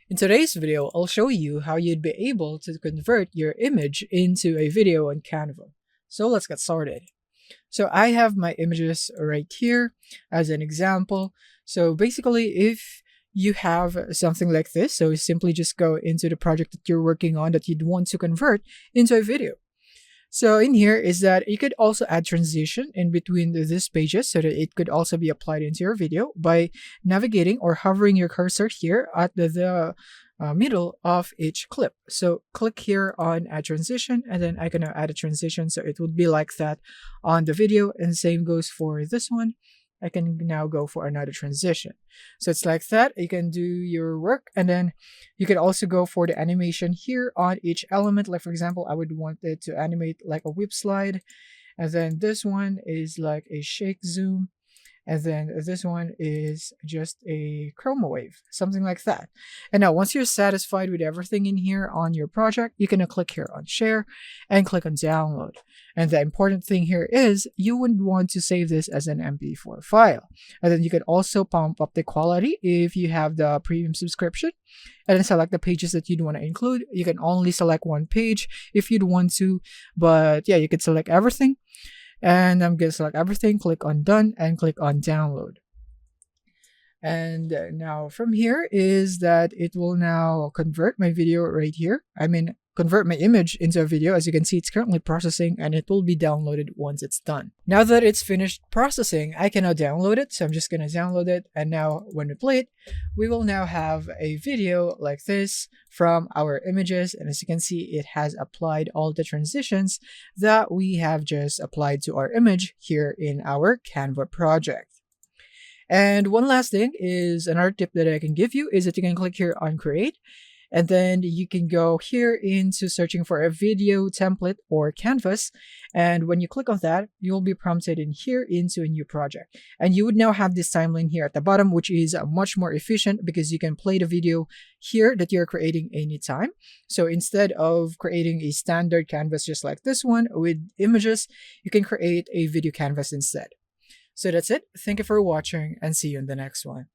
In today's video, I'll show you how you'd be able to convert your image into a video on Canva. So let's get started. So I have my images right here as an example. So basically, if you have something like this, so simply just go into the project that you're working on that you'd want to convert into a video. So in here is that you could also add transition in between these pages so that it could also be applied into your video by navigating or hovering your cursor here at the middle of each clip. So click here on add transition, and then I can now add a transition. So it would be like that on the video, and same goes for this one. I can now go for another transition. So it's like that. You can do your work, and then you can also go for the animation here on each element. Like for example, I would want it to animate like a whip slide, and then this one is like a shake zoom, and then this one is just a chroma wave, something like that. And now once you're satisfied with everything in here on your project, you can click here on share and click on download. And the important thing here is you would want to save this as an MP4 file. And then you can also pump up the quality if you have the premium subscription, and then select the pages that you'd want to include. You can only select one page if you'd want to, but yeah, you can select everything. And I'm going to select everything, click on done, and click on download. And now from here is that it will now convert my video right here. Convert my image into a video. As you can see, it's currently processing, and it will be downloaded once it's done. Now that it's finished processing, I can now download it. So I'm just going to download it. And now when we play it, we will now have a video like this from our images. And as you can see, it has applied all the transitions that we have just applied to our image here in our Canva project. And one last thing is another tip that I can give you is that you can click here on create, and then you can go here into searching for a video template or canvas. And when you click on that, you'll be prompted in here into a new project. And you would now have this timeline here at the bottom, which is much more efficient because you can play the video here that you're creating anytime. So instead of creating a standard canvas just like this one with images, you can create a video canvas instead. So that's it. Thank you for watching, and see you in the next one.